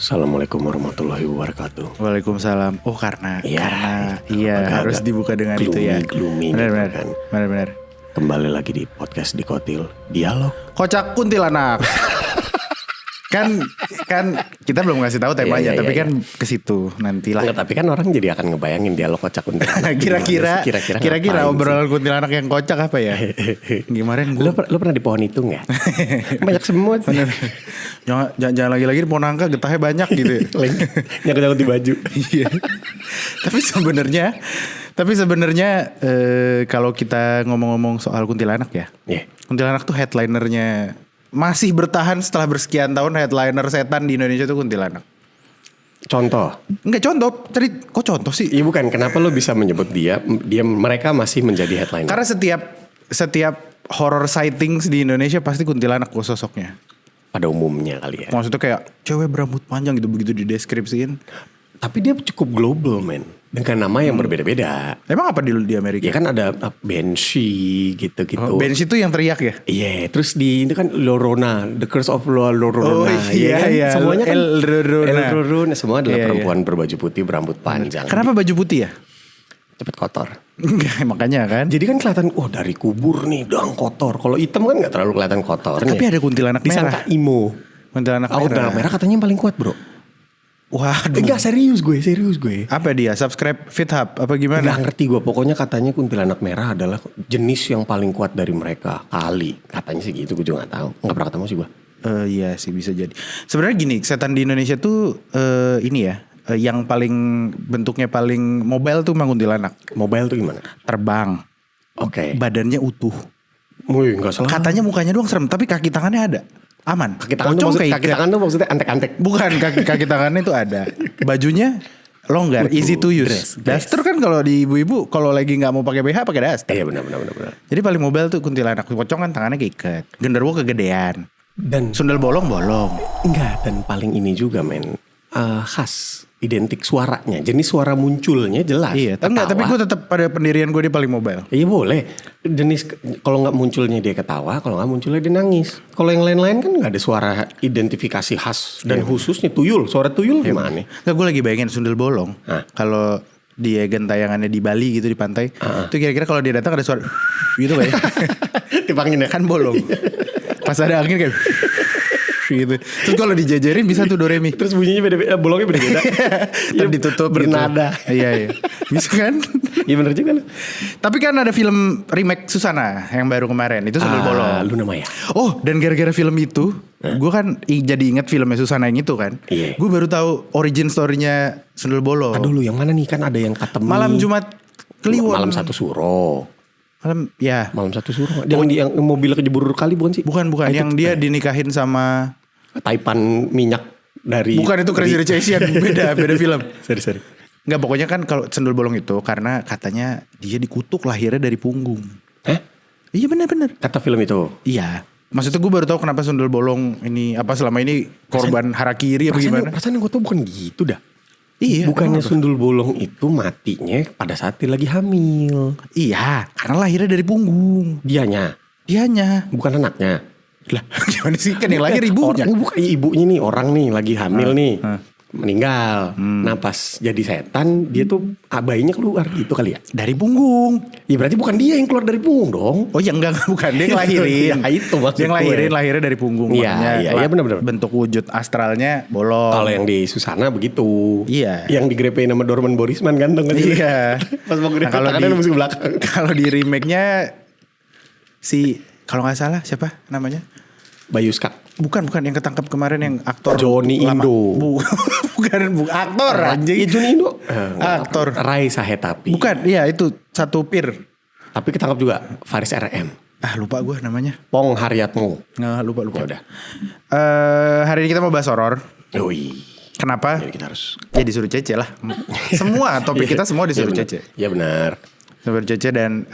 Assalamualaikum warahmatullahi wabarakatuh. Waalaikumsalam. Oh karena harus dibuka dengan itu ya. Gloomy Benar. kan. Benar. Kembali lagi di podcast Dikotil Dialog. Kocak kuntilanak. kan kita belum ngasih tahu temanya, tapi kan ke situ nantilah. Enggak, tapi kan orang jadi akan ngebayangin dialog kocak kuntilanak. Kira-kira obrolan kuntilanak yang kocak apa ya? Gimana Lu pernah di pohon itu enggak? Banyak semut. Jangan lagi-lagi di pohon nangka getahnya banyak gitu. Nyangkut di baju. Iya. Tapi sebenarnya kalau kita ngomong-ngomong soal kuntilanak ya. Yeah. Kuntilanak tuh headlinernya masih bertahan setelah bersekian tahun. Headliner setan di Indonesia tuh kuntilanak. Contoh? Enggak contoh. Kok contoh sih? Iya bukan. Kenapa lo bisa menyebut mereka masih menjadi headliner? Karena setiap horror sightings di Indonesia pasti kuntilanak sosoknya. Pada umumnya kali ya. Maksudnya kayak cewek berambut panjang gitu, begitu dideskripsiin. Tapi dia cukup global men. Dengan nama yang berbeda-beda. Emang apa di Amerika? Ya kan ada Banshee gitu-gitu. Oh, Banshee itu yang teriak ya? Iya, terus itu kan Llorona, The Curse of Llorona. Oh iya, kan? iya. Semuanya kan El Llorona. Semua adalah iya, perempuan berbaju putih berambut panjang. Kenapa baju putih ya? Cepet kotor. Enggak, makanya kan. Jadi kan kelihatan, dari kubur nih, dang kotor. Kalau hitam kan nggak terlalu kelihatan kotornya. Tapi ada kuntilanak merah. Disangka emo. Kuntilanak merah. Kuntilanak merah katanya yang paling kuat bro. Waduh. Enggak serius gue. Apa dia? Subscribe FitHub apa gimana? Enggak ngerti gue. Pokoknya katanya kuntilanak merah adalah jenis yang paling kuat dari mereka. Kali. Katanya sih gitu. Gue juga gak tahu. Gak pernah ketemu sih gue. Iya sih bisa jadi. Sebenarnya gini, setan di Indonesia tuh ini ya. Yang paling bentuknya paling mobile tuh emang kuntilanak. Mobile tuh gimana? Terbang. Oke. Badannya utuh. Wih gak salah. Katanya mukanya doang serem. Tapi kaki tangannya ada. Aman. Kaki tangan tuh maksudnya antek-antek. Bukan, kaki tangannya itu ada. Bajunya longgar, easy to use. Daster kan kalau di ibu-ibu kalau lagi nggak mau pakai BH pakai daster. Iya benar. Jadi paling mobile tuh kuntilanak. Pocong kan tangannya keikat. Genderuwo kegedean. Dan sundel bolong. Enggak, dan paling ini juga men. Khas, identik suaranya. Jenis suara munculnya jelas. Iya, tapi gue tetap pada pendirian gue dia paling mobile. Iya boleh. Jenis kalau nggak munculnya dia ketawa, kalau nggak munculnya dia nangis. Kalau yang lain-lain kan nggak ada suara identifikasi khas dan khususnya tuyul. Suara tuyul gimana? Nggak, gue lagi bayangin sundel bolong. Kalau dia gentayangannya di Bali gitu di pantai, itu kira-kira kalau dia datang ada suara gitu kayak. Dipangin ya? Kan bolong. Pas ada angin kayak gitu. Terus kalau dijajarin bisa tuh do re mi. Terus bunyinya beda-beda, bolongnya beda-beda. Terus ditutup bernada. Gitu. Iya. Bisa kan? Iya bener juga loh. Tapi kan ada film remake Susana yang baru kemarin. Itu sundel bolong. Luna Maya. Oh, dan gara-gara film itu, gue kan jadi inget filmnya Susana yang itu kan. Iya. Gue baru tahu origin story-nya sundel bolong. Aduh lu yang mana nih, kan ada yang Katemi. Malam Jumat Kliwon. Malam Satu Suro. Malam Satu Suro. Yang mobil kejebur kali bukan sih? Bukan. Yang dia dinikahin sama taipan minyak dari. Bukan, itu Crazy Rich Asian. Beda film. Sorry. Enggak, pokoknya kan kalau sundel bolong itu karena katanya dia dikutuk lahirnya dari punggung. Hah? Iya benar. Kata film itu. Iya. Maksudnya gue baru tahu kenapa sundel bolong ini apa selama ini korban harakiri apa gimana? Perasaan gue tuh bukan gitu dah. Iya. Bukannya sundel bolong itu matinya pada saat dia lagi hamil. Iya, karena lahirnya dari punggung. Dianya. Bukan anaknya. Lah gimana sih, kan yang lahir ibunya. Bukan ibunya nih, orang nih lagi hamil nih. Meninggal. Nah pas jadi setan dia tuh bayinya keluar gitu kali ya. Dari punggung. Ya berarti bukan dia yang keluar dari punggung dong. Oh ya enggak, bukan, dia ngelahirin. Ya itu maksud dia lahirnya dari punggung. Iya benar. Bentuk wujud astralnya bolong. Kalau yang di Susana begitu. Iya. Yang digrepein sama Dorman Borisman ganteng kan. Iya. Pas mau grepe tangannya lu mesti ke belakang. Kalau di remake-nya kalau nggak salah siapa namanya? Bayuska. Bukan yang ketangkap kemarin yang aktor Johnny Indo. Bukan aktor anjing. Iya Johnny Indo. Aktor Raisa Hetapi. Bukan, iya itu satu peer. Tapi ketangkap juga Faris RM. Lupa gue namanya. Pong Haryatmo. Nggak, lupa. Ya udah. Hari ini kita mau bahas horor. Kenapa? Jadi kita harus. Ya disuruh Cece lah. Semua topik kita semua disuruh Cece. Iya benar. Disuruh Cece dan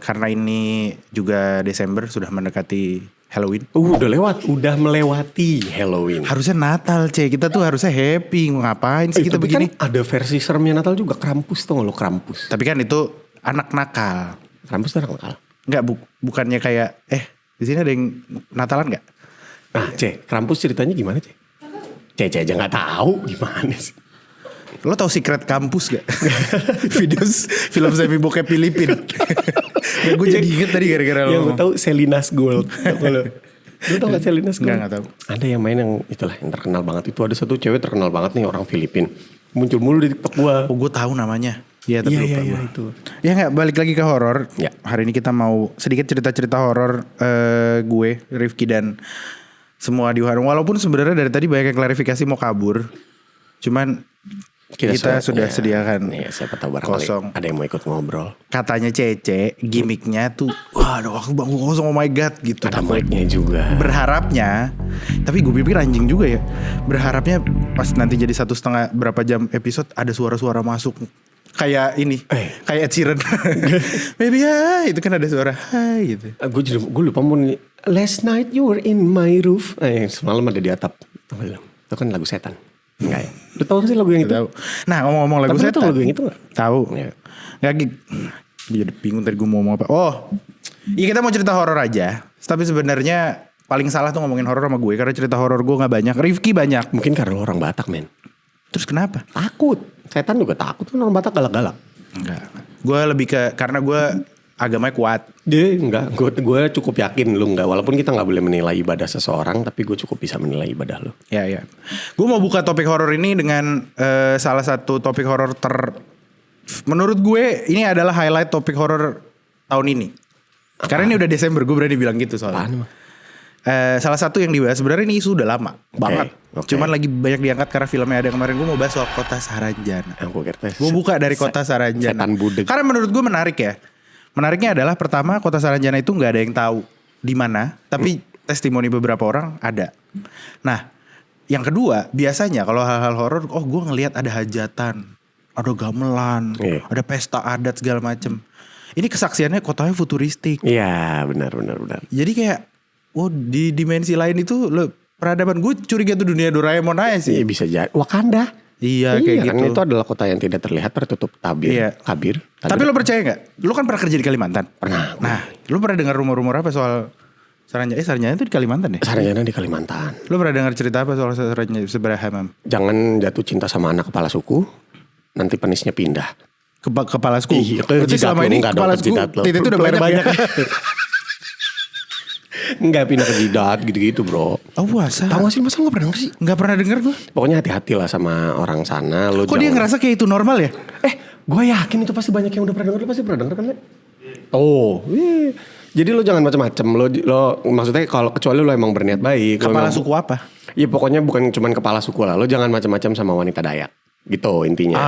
karena ini juga Desember sudah mendekati Halloween. Udah melewati Halloween. Harusnya Natal, kita tuh harusnya happy. Ngapain sih kita begini? Kan ada versi seremnya Natal juga, Krampus tuh lo, Krampus. Tapi kan itu anak nakal. Krampus tuh anak nakal. Enggak, bukannya kayak di sini ada yang Natalan enggak? Nah, Krampus ceritanya gimana, Cece aja nggak tahu gimana sih. Lo tau Secret Campus gak? Video film semi bokep Filipin. Ya, gue jadi inget tadi gara-gara lo. Yang gue tahu Selinas Gold. Lu tau gak Selinas Gold? Nggak tahu. Ada yang main yang itulah yang terkenal banget. Itu ada satu cewek terkenal banget nih orang Filipin. Muncul mulu di TikTok gue. Oh gue tahu namanya. Iya tapi lupa gue. Itu. Ya nggak, balik lagi ke horor. Ya. Hari ini kita mau sedikit cerita-cerita horor gue, Rifki dan semua di Warung. Walaupun sebenarnya dari tadi banyak yang klarifikasi mau kabur. Cuman kita sudah sediakan siapa tahu barangkali kosong. ada yang mau ikut ngobrol. Katanya Cece gimmicknya tuh, wah ada waktu bangku kosong, oh my god gitu. Ada mic-nya juga. Berharapnya, tapi gue pikir anjing juga ya. Berharapnya pas nanti jadi 1,5 berapa jam episode ada suara-suara masuk. Kayak ini, kayak Ed Sheeran. Baby ya, itu kan ada suara hai gitu. Gue lupa mau nih. Last night you were in my roof. Semalam ada di atap. Itu kan lagu setan. Enggak ya? Lu tau sih lagu yang itu? Tahu. Nah ngomong-ngomong lagu Tapi setan. lu tau lagu yang itu gak? Tahu. Ya. Nggak gitu. Jadi bingung tadi gue mau ngomong apa. Oh, iya kita mau cerita horor aja. Tapi sebenarnya paling salah tuh ngomongin horor sama gue karena cerita horor gue nggak banyak. Rifki banyak. Mungkin karena lu orang Batak men. Terus kenapa? Takut. Setan juga takut. Kan orang Batak galak-galak. Enggak. Gue lebih ke karena gue agamanya kuat. Dia enggak. Gue cukup yakin lu enggak. Walaupun kita gak boleh menilai ibadah seseorang. Tapi gue cukup bisa menilai ibadah lu. Ya ya. Gue mau buka topik horor ini dengan salah satu topik horor menurut gue ini adalah highlight topik horor tahun ini. Karena ini udah Desember, gue berani bilang gitu soalnya. Apaan emang? Salah satu yang dibahas sebenarnya ini isu udah lama banget. Cuman lagi banyak diangkat karena filmnya ada kemarin. Gue mau bahas soal Kota Saranjana. Gue buka dari Kota Saranjana. Setan budeg. Karena menurut gue menarik ya. Menariknya adalah pertama Kota Saranjana itu nggak ada yang tahu di mana, tapi testimoni beberapa orang ada. Nah, yang kedua biasanya kalau hal-hal horor, oh gue ngelihat ada hajatan, ada gamelan, ada pesta adat segala macem. Ini kesaksiannya kotanya futuristik. Iya benar. Jadi kayak, oh di dimensi lain itu peradaban. Gue curiga tuh dunia Doraemon aja sih. Iya bisa jadi. Wakanda. Iya kayak kan gitu. itu adalah kota yang tidak terlihat tertutup kabir. Tapi lo percaya gak? Lo kan pernah kerja di Kalimantan. Pernah. Nah lo pernah dengar rumor-rumor apa soal Saranjana? Saranjana itu di Kalimantan ya? Saranjana di Kalimantan. Lo pernah dengar cerita apa soal Saranjana Seberaham? Jangan jatuh cinta sama anak kepala suku. Nanti penisnya pindah. Kepala suku. Iya, berarti selama ini kepala suku titik itu udah banyak ya? Enggak pindah ke jidat gitu-gitu bro. Oh puasa. Tahu gak sih masa gak pernah denger sih? Gak pernah denger gue. Pokoknya hati-hati lah sama orang sana. Kok dia ngerasa kayak itu normal ya? Gue yakin itu pasti banyak yang udah pernah denger. Lo pasti pernah denger kan Le? Oh jadi lo jangan macam-macam. Lo maksudnya kalau kecuali lo emang berniat baik. Kepala suku apa? Iya pokoknya bukan cuman kepala suku lah. Lo jangan macam-macam sama wanita Dayak. Gitu intinya.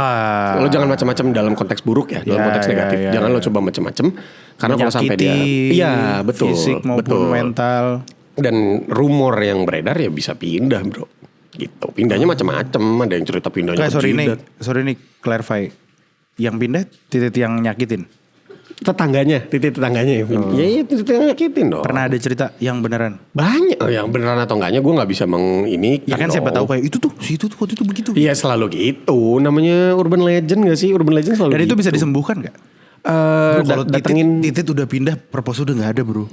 Lo jangan macam-macam dalam konteks buruk ya, dalam konteks negatif. Jangan lo coba macam-macam karena kalau sampai dia iya betul, fisik maupun mental. Dan rumor yang beredar ya bisa pindah, bro. Gitu. Pindahnya macam-macam, ada yang cerita pindahnya ke jidat. Sorry nih clarify. Yang pindah titik yang nyakitin. Titik tetangganya ya. Iya, titik yang nyakitin dong. Pernah ada cerita yang beneran? Banyak. Yang beneran atau enggaknya gue gak bisa Ya kan siapa tahu kayak itu tuh waktu itu begitu. Iya selalu gitu. Namanya urban legend gak sih? Urban legend selalu Dan gitu. itu bisa disembuhkan gak? Kalau titit udah pindah, purpose udah gak ada bro.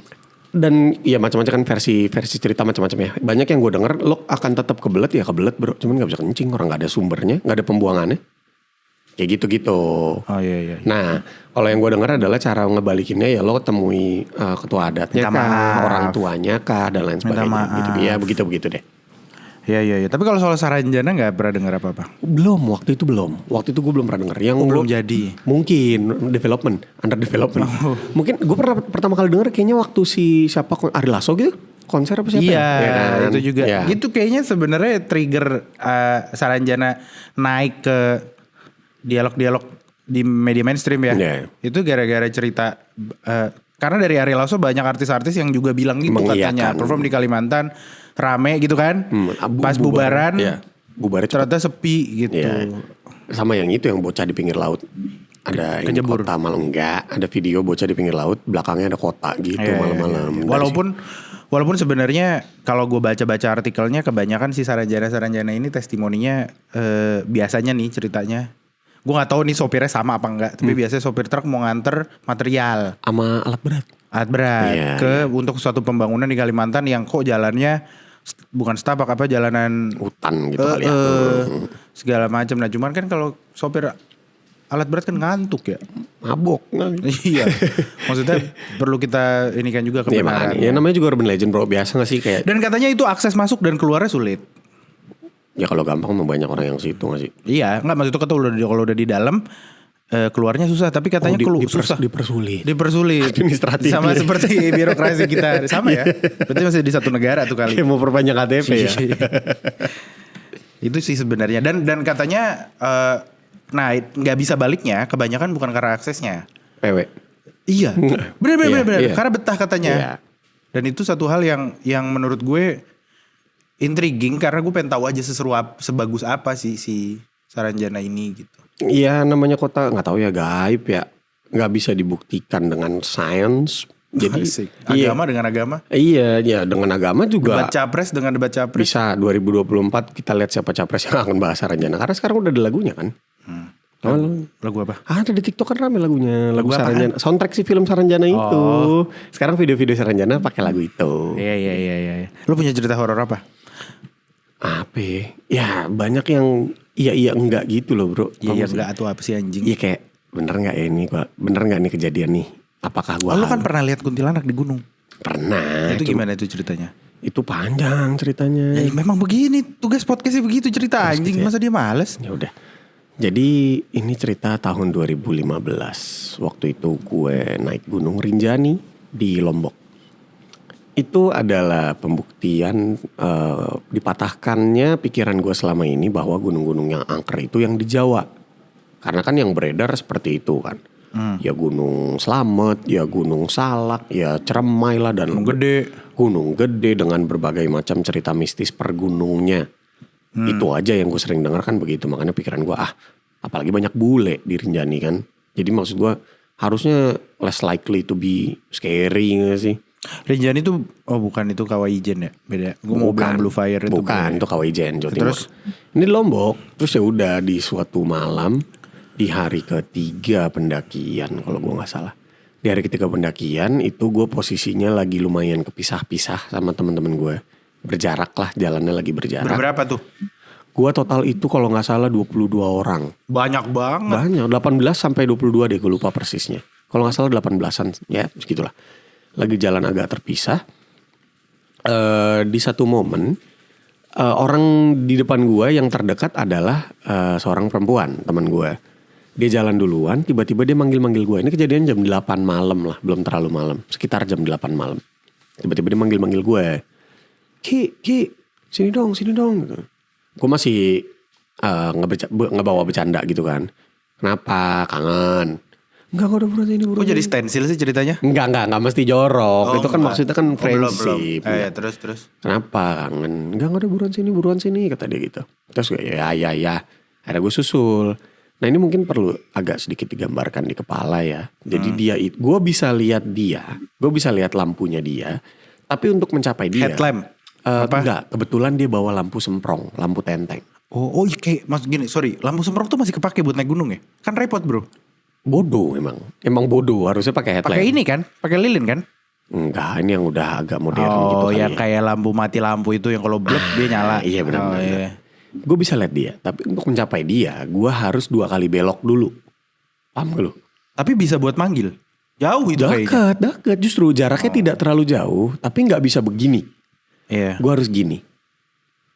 Dan ya macam-macam kan versi cerita macam-macam ya. Banyak yang gue denger lo akan tetap kebelet ya kebelet bro. Cuman gak bisa kencing, orang gak ada sumbernya, gak ada pembuangannya. Kayak gitu-gitu. Oh iya. Nah, kalau yang gue dengar adalah cara ngebalikinnya ya lo temui ketua adatnya orang tuanya kah dan lain sebagainya. Gitu. Ya begitu-begitu deh. Iya. Tapi kalau soal Saranjana nggak pernah dengar apa-apa? Belum, waktu itu gue belum pernah dengar. Yang belum jadi. Mungkin under development. Mungkin gue pernah pertama kali dengar kayaknya waktu siapa Ari Lasso gitu. Konser apa siapa ya kan? Itu juga. Ya. Itu kayaknya sebenarnya trigger Saranjana naik ke dialog-dialog di media mainstream ya. Itu gara-gara cerita karena dari Ari Lasso banyak artis-artis yang juga bilang gitu katanya perform di Kalimantan rame gitu kan. Pas bubaran ternyata sepi gitu. Sama yang itu yang bocah di pinggir laut. Ada ini kota malam enggak, ada video bocah di pinggir laut, belakangnya ada kota gitu malam-malam. Walaupun sebenarnya kalau gue baca-baca artikelnya kebanyakan si Saranjana ini testimoninya biasanya nih ceritanya. Gue gak tahu nih sopirnya sama apa enggak. Tapi biasanya sopir truk mau nganter material sama alat berat untuk suatu pembangunan di Kalimantan yang kok jalannya bukan setapak apa jalanan hutan gitu kali ya. Segala macam. Nah cuman kan kalau sopir alat berat kan ngantuk ya. Mabok. Iya. Maksudnya perlu kita ini kan juga kebenaran. Ya namanya juga urban legend bro. Biasa gak sih kayak. Dan katanya itu akses masuk dan keluarnya sulit. Ya kalau gampang mah banyak orang yang situ gak sih. Iya. Enggak maksud itu kalau udah di dalam keluarnya susah. Tapi katanya susah. Dipersulit. Administratif. Sama seperti birokrasi kita. Sama ya. Berarti masih di satu negara tuh kali. Kayak mau perpanjang KTP ya. Itu sih sebenarnya. Dan katanya nah nggak bisa baliknya. Kebanyakan bukan karena aksesnya. PW. Iya. Bener. Iya. Karena betah katanya. Iya. Dan itu satu hal yang menurut gue intriguing. Karena gue pengen tahu aja sebagus apa sih si Saranjana ini gitu. Iya namanya kota gak tahu ya gaib ya. Gak bisa dibuktikan dengan sains. Jadi agama dengan agama. Iya ya dengan agama juga. Debat capres dengan debat capres. Bisa 2024 kita lihat siapa capres yang akan bahas Saranjana. Karena sekarang udah ada lagunya kan. Lagu apa? Ada di TikTok kan rame lagunya. Lagu Saranjana. Soundtrack si film Saranjana itu. Sekarang video-video Saranjana pakai lagu itu. Iya. Lu punya cerita horor apa? Apa ya banyak yang iya enggak gitu loh bro. Iya enggak atau apa sih anjing. Iya kayak bener gak ya ini bener gak nih kejadian nih. Apakah gua lu kan pernah lihat kuntilanak di gunung? Pernah. Itu gimana itu ceritanya? Itu panjang ceritanya. Ya memang begini tugas podcastnya begitu cerita anjing. Masa dia males? Ya udah. Jadi ini cerita tahun 2015. Waktu itu gue naik Gunung Rinjani di Lombok. Itu adalah pembuktian dipatahkannya pikiran gue selama ini bahwa gunung-gunung yang angker itu yang di Jawa. Karena kan yang beredar seperti itu kan. Ya Gunung Slamet, ya Gunung Salak, ya Ceremai lah dan Gunung Gede dengan berbagai macam cerita mistis per gunungnya. Itu aja yang gue sering dengar kan begitu. Makanya pikiran gue apalagi banyak bule di Rinjani kan. Jadi maksud gue harusnya less likely to be scary gak sih? Rinjani itu bukan itu Kawaijen ya, beda. Gue mau bilang Blue Fire itu. Bukan, itu Kawaijen Jawa Timur. Terus ini di Lombok. Terus ya udah di suatu malam di hari ketiga pendakian kalau gue nggak salah. Di hari ketiga pendakian itu gue posisinya lagi lumayan kepisah-pisah sama teman-teman gue. Berjarak lah, jalannya lagi berjarak. Berapa tuh? Gue total itu kalau nggak salah 22 orang. Banyak banget. Banyak, 18 sampai 22 deh, gue lupa persisnya. Kalau nggak salah 18-an, ya segitulah. Lagi jalan agak terpisah. Di satu momen orang di depan gue yang terdekat adalah seorang perempuan, teman gue. Dia jalan duluan, tiba-tiba dia manggil-manggil gue. Ini kejadian jam 8 malam lah, belum terlalu malam, sekitar jam 8 malam. Tiba-tiba dia manggil-manggil gue. Ki, sini dong gitu. Gue masih ngebawa bercanda gitu kan. Kenapa? Kangen. Enggak, udah buruan sini. Kok jadi stensil sih ceritanya? Enggak mesti jorok. Itu kan maksudnya kan friendship. Belum. Terus. Kenapa kangen? Enggak udah buruan sini kata dia gitu. Terus gue ya. Akhirnya gue susul. Nah ini mungkin perlu agak sedikit digambarkan di kepala ya. Jadi gue bisa lihat dia. Gue bisa lihat lampunya dia. Tapi untuk mencapai dia. Headlamp? Enggak, kebetulan dia bawa lampu semprong. Lampu tenteng. Oh kayak maksud gini, sorry. Lampu semprong tuh masih kepake buat naik gunung ya? Kan repot bro. Bodoh emang bodoh, harusnya pakai headlamp. Pakai ini kan, pakai lilin kan? Enggak, ini yang udah agak modern gitu kali ya. Kayak lampu mati lampu itu yang kalau blek dia nyala. Iya benar. Iya. Gue bisa lihat dia, tapi untuk mencapai dia, gue harus 2 kali belok dulu. Paham gak lu? Tapi bisa buat manggil. Jauh itu kayaknya. Deket, justru jaraknya tidak terlalu jauh, tapi nggak bisa begini. Iya. Gue harus gini.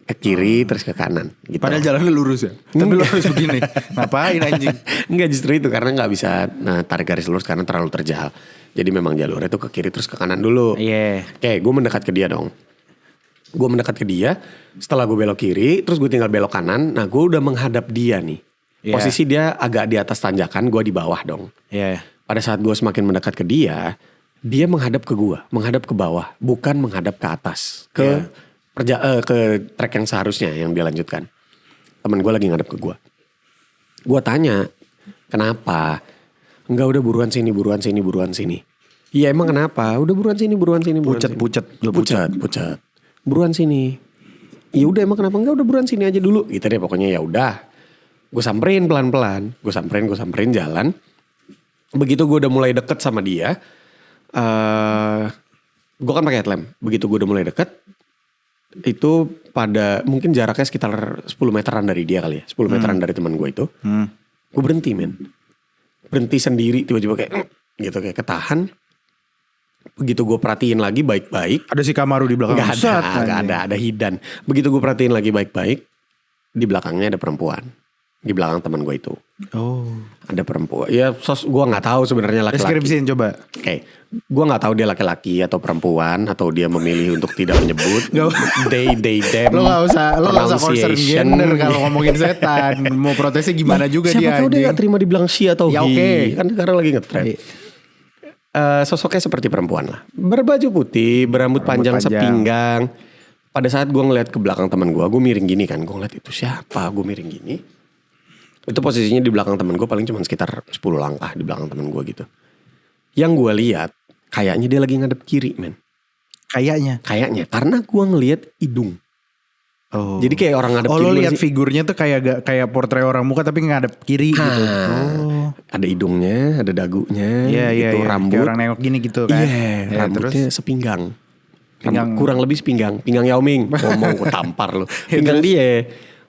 Ke kiri terus ke kanan gitu. Padahal jalannya lurus ya. Tapi lu harus begini. Ngapain anjing? Enggak, justru itu karena gak bisa tarik garis lurus karena terlalu terjal. Jadi memang jalurnya tuh ke kiri terus ke kanan dulu. Iya. Oke, gue mendekat ke dia dong. Gue mendekat ke dia. Setelah gue belok kiri terus gue tinggal belok kanan. Nah gue udah menghadap dia nih. Yeah. Posisi dia agak di atas tanjakan, gue di bawah dong. Iya. Pada saat gue semakin mendekat ke dia menghadap ke gue, menghadap ke bawah, bukan menghadap ke atas. Ke trek yang seharusnya yang dia lanjutkan. Temen gue lagi ngadep ke gue. Gue tanya, kenapa? Enggak, udah buruan sini. Iya emang kenapa? Udah buruan sini. Pucet. Buruan sini. Ya udah emang kenapa? Enggak, udah buruan sini aja dulu. Gitu deh pokoknya. Ya udah. Gue samperin pelan-pelan. Gue samperin jalan. Begitu gue udah mulai deket sama dia, gue kan pakai headlamp. Begitu gue udah mulai deket, Itu pada mungkin jaraknya sekitar 10 meteran dari dia kali ya. 10 meteran dari teman gue itu. Gue berhenti men. Berhenti sendiri tiba-tiba kayak gitu, kayak ketahan. Begitu gue perhatiin lagi baik-baik. Ada si Kamaru di belakang. Gak ada hidan. Begitu gue perhatiin lagi baik-baik. Di belakangnya ada perempuan. Di belakang teman gue itu. Oh. Ada perempuan. Ya gue gak tahu sebenarnya laki-laki. Deskripsiin coba. Oke. Gue gak tahu dia laki-laki atau perempuan. Atau dia memilih untuk tidak menyebut. They, them. Lo gak usah concern gender kalau ngomongin setan. Mau protesnya gimana juga dia. Siapa tahu dia gak terima dibilang she atau ya, he. Okay. Kan sekarang lagi ngetrend. Sosoknya seperti perempuan lah. Berbaju putih, berambut panjang sepinggang. Pada saat gue ngeliat ke belakang teman gue miring gini kan. Gue ngeliat itu siapa, gue miring gini. Itu posisinya di belakang teman gue paling cuma sekitar 10 langkah di belakang teman gue gitu. Yang gue lihat kayaknya dia lagi ngadep kiri men. Kayaknya karena gue ngeliat hidung. Oh. Jadi kayak orang ngadep kiri. Lo lihat figurnya tuh kayak portrait orang muka tapi ngadep kiri gitu. Oh. Ada hidungnya, ada dagunya, gitu rambut. Kayak orang nengok gini gitu kan. Rambutnya terus sepinggang. Kurang lebih sepinggang. Pinggang Yao Ming. Ngomong gue tampar lu. Pinggang dia.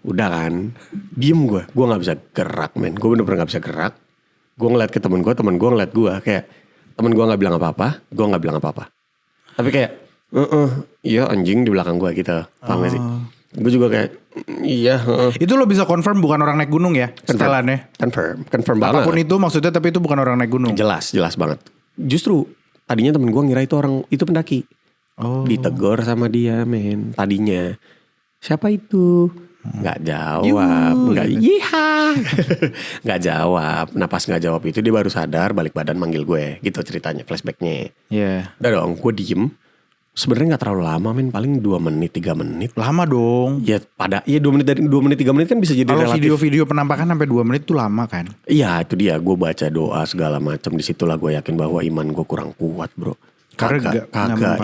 Udah kan. Diem gue gak bisa gerak men. Gue bener-bener gak bisa gerak. Gue ngeliat ke temen gue ngeliat gue. Kayak temen gue gak bilang apa-apa. Gue gak bilang apa-apa. Tapi kayak iya anjing di belakang gue gitu. Paham gak sih? Gue juga kayak iya. Itu lo bisa confirm bukan orang naik gunung ya? Setelannya. Confirm banget. Apapun itu maksudnya, tapi itu bukan orang naik gunung. Jelas banget. Justru tadinya temen gue ngira itu pendaki. Ditegur sama dia men. Tadinya siapa itu? Nggak jawab, nggak jawab. Nah pas nggak jawab itu dia baru sadar, balik badan manggil gue, gitu ceritanya, flashbacknya. Iya. Udah dong, gue diem. Sebenarnya nggak terlalu lama men, paling 2 menit 3 menit. Lama dong. Ya 2 menit 3 menit kan bisa jadi kalau relatif. Kalau video-video penampakan sampai 2 menit tuh lama kan? Iya itu dia, gue baca doa segala macam. Disitulah gue yakin bahwa iman gue kurang kuat bro. Kagak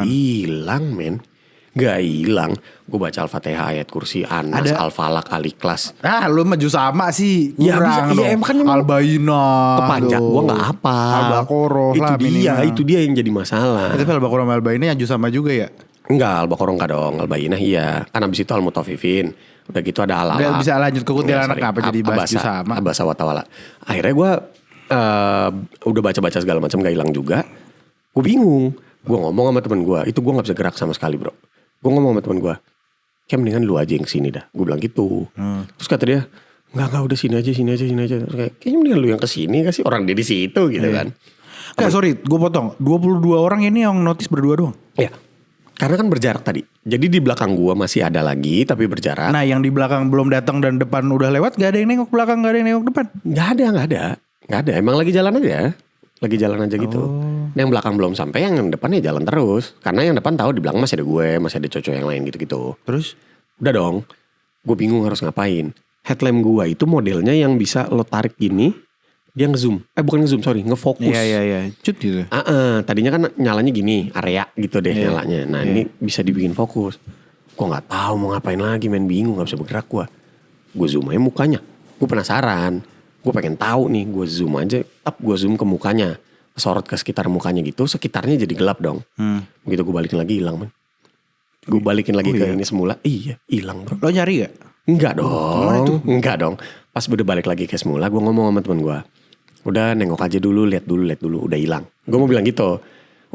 hilang men. Gak hilang. Gue baca Al-Fatihah, ayat kursi, Anas, Al-Falak, Al-Ikhlas. Lu maju sama sih. Kurang ya, emang kan Al-Bayyinah. Kepanjang gue gak apa. Al-Baqarah lah Itu dia yang jadi masalah. Tapi Al-Baqarah sama Al-Bayyinah maju sama juga ya? Enggak, Al-Baqarah enggak dong. Al-Bayyinah iya. Kan abis itu Al-Mutaffifin. Udah gitu ada Al-Alaq. Udah bisa lanjut ke kuntilanak apa jadi baju sama. Abasa wa tawala. Akhirnya gue udah baca-baca segala macam gak hilang juga. Gue bingung. Gue ngomong sama temen gue. Itu gue gak bisa gerak sama sekali bro. Gue ngomong sama temen gue, kayak mendingan lu aja yang kesini dah. Gue bilang gitu. Terus kata dia, enggak udah sini aja. Terus kayaknya mendingan lu yang kesini, kasih orang dia di situ gitu kan. Sorry, gue potong. 22 orang ini yang notice berdua doang. Iya. Karena kan berjarak tadi. Jadi di belakang gue masih ada lagi, tapi berjarak. Nah yang di belakang belum datang dan depan udah lewat, gak ada yang nengok belakang, gak ada yang nengok depan. Gak ada. Emang lagi jalan aja. Gitu. Yang belakang belum sampai, yang depannya jalan terus. Karena yang depan tahu di belakang masih ada gue, masih ada cowok yang lain gitu-gitu. Terus? Udah dong. Gue bingung harus ngapain. Headlamp gue itu modelnya yang bisa lo tarik gini, dia ngezoom. Bukan ngezoom, sorry, ngefokus. Iya. Cut gitu. Tadinya kan nyalanya gini, area gitu deh nyalanya. Nah ini bisa dibikin fokus. Gue nggak tahu mau ngapain lagi, main bingung, nggak bisa bergerak gue. Gue zoom aja mukanya. Gue penasaran. Gue pengen tahu nih, gue zoom aja, gue zoom ke mukanya, sorot ke sekitar mukanya gitu, sekitarnya jadi gelap dong. Begitu gue balikin lagi hilang man. Gue balikin lagi ke ini semula, iya hilang bro. Lo nyari gak? Enggak dong. Pas udah balik lagi ke semula, gue ngomong sama temen gue, udah nengok aja dulu, lihat dulu, udah hilang. Gue mau bilang gitu,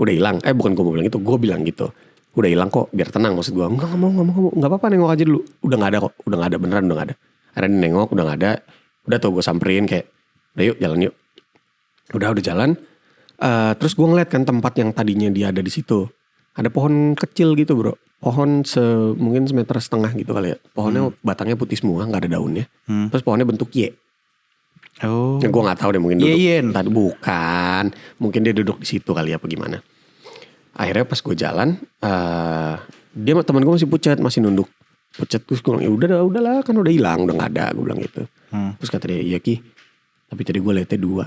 udah hilang. Bukan gue mau bilang gitu, gue bilang gitu. Udah hilang kok, biar tenang maksud gue. Enggak mau, nggak apa-apa nengok aja dulu. Udah nggak ada kok, beneran udah nggak ada. Akhirnya nengok, udah nggak ada. Udah tuh gue samperin kayak, udah yuk jalan yuk. Udah jalan. Terus gue ngeliat kan tempat yang tadinya dia ada di situ. Ada pohon kecil gitu bro. Pohon mungkin 1,5 meter gitu kali ya. Pohonnya batangnya putih semua, nggak ada daunnya. Terus pohonnya bentuk Y. Ya, gue nggak tahu deh mungkin duduk. Tadi bukan. Mungkin dia duduk di situ kali ya apa gimana. Akhirnya pas gue jalan, dia teman gue masih pucat, masih nunduk. Pucat terus gue bilang, ya udahlah kan udah hilang, udah nggak ada. Gue bilang gitu. Terus kata dia, iya Ki, tapi tadi gue liatnya 2.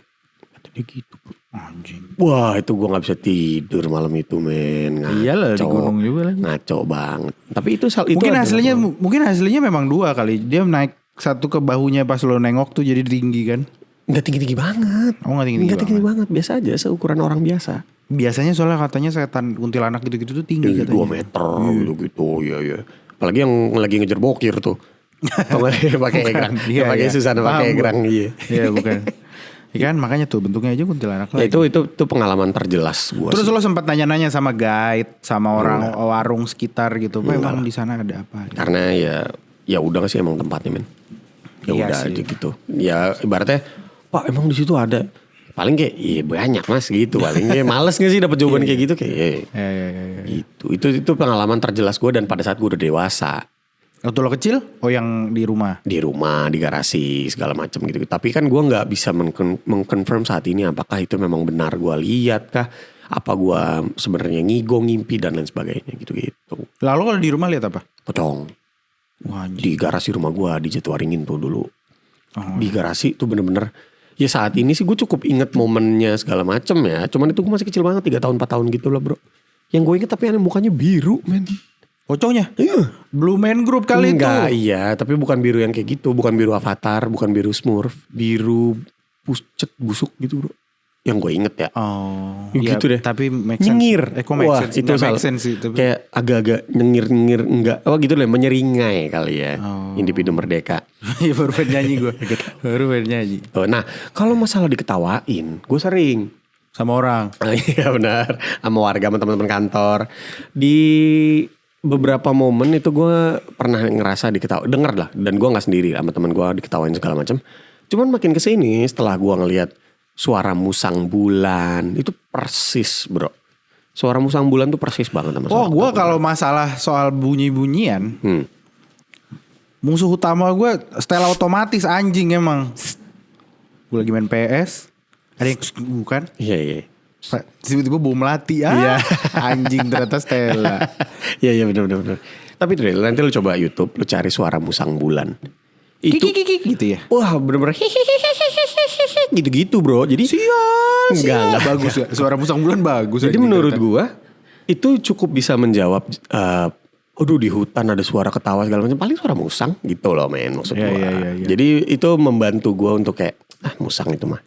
Kata dia gitu bro. Anjing. Wah itu gue gak bisa tidur malam itu men. Ngaco. Iyalah di gunung juga lagi. Ngaco banget. Tapi itu mungkin hasilnya memang 2 kali. Dia naik satu ke bahunya pas lo nengok tuh jadi tinggi kan. Gak tinggi-tinggi banget. Gak tinggi-tinggi banget. Biasa aja seukuran orang biasa. Biasanya soalnya katanya setan kuntilanak gitu-gitu tuh tinggi katanya. 2 meter gitu-gitu ya. Apalagi yang lagi ngejar bokir tuh. Tau gak pakai egrang. Pakai Susana pakai egrang. Iya bukan. Iya kan makanya tuh bentuknya aja kuntilanak lagi. Itu pengalaman terjelas gua. Terus lo sempat nanya-nanya sama guide, sama orang warung sekitar gitu. Pak emang di sana ada apa? Karena ya udah gak sih emang tempatnya men. Ya udah aja gitu. Ya ibaratnya Pak emang di situ ada. Paling kayak iya banyak mas gitu. Paling kayak males gak sih dapet jawaban kayak gitu kayak. Gitu. Itu pengalaman terjelas gue dan pada saat gue udah dewasa. Waktu lo kecil? Oh yang di rumah? Di rumah, di garasi segala macam gitu. Tapi kan gue nggak bisa mengkonfirm saat ini apakah itu memang benar gue lihat kah? Apa gue sebenarnya ngimpi dan lain sebagainya gitu-gitu. Lalu kalau di rumah lihat apa? Pocong. Wah, di garasi rumah gue di Jatiwaringin tuh dulu. Di garasi tuh bener-bener. Ya saat ini sih gue cukup inget momennya segala macam ya. Cuman itu gue masih kecil banget 3 tahun 4 tahun gitu lah bro. Yang gue inget tapi aneh mukanya biru men. Pocongnya? Iya. Blue Man Group kali itu. Enggak, iya. Tapi bukan biru yang kayak gitu. Bukan biru Avatar. Bukan biru Smurf. Biru pucet busuk gitu bro. Yang gue inget ya. Oh. Gitu ya, deh. Tapi make sense. Nyengir. Wah itu salah. Kayak agak-agak nyengir-nyengir. Enggak. Oh gitu deh. Menyeringai kali ya. Individu merdeka. Iya baru pengen nyanyi gue. Baru pengen nyanyi. Nah kalau masalah diketawain. Gue sering. Sama orang. Iya benar. Sama warga, sama teman-teman kantor. Di beberapa momen itu gue pernah ngerasa denger lah. Dan gue gak sendiri sama teman gue diketawain segala macam. Cuman makin kesini setelah gue ngelihat suara musang bulan. Itu persis bro. Suara musang bulan tuh persis banget sama suara. Oh gue kalau masalah soal bunyi-bunyian. Musuh utama gue setel otomatis anjing emang. Gue lagi main PS. Ada yang bukan? Iya. Tiba-tiba bom melati anjing ternyata Stella. Iya benar. Tapi tuh nanti lu coba YouTube, lu cari suara musang bulan. Itu gitu ya. Wah bener-bener gitu bro. Jadi enggak bagus ya. Suara musang bulan bagus. Jadi menurut gua itu cukup bisa menjawab. Aduh di hutan ada suara ketawa segala macam. Paling suara musang gitu loh men maksud gua. Iya. Jadi itu membantu gua untuk kayak musang itu mah.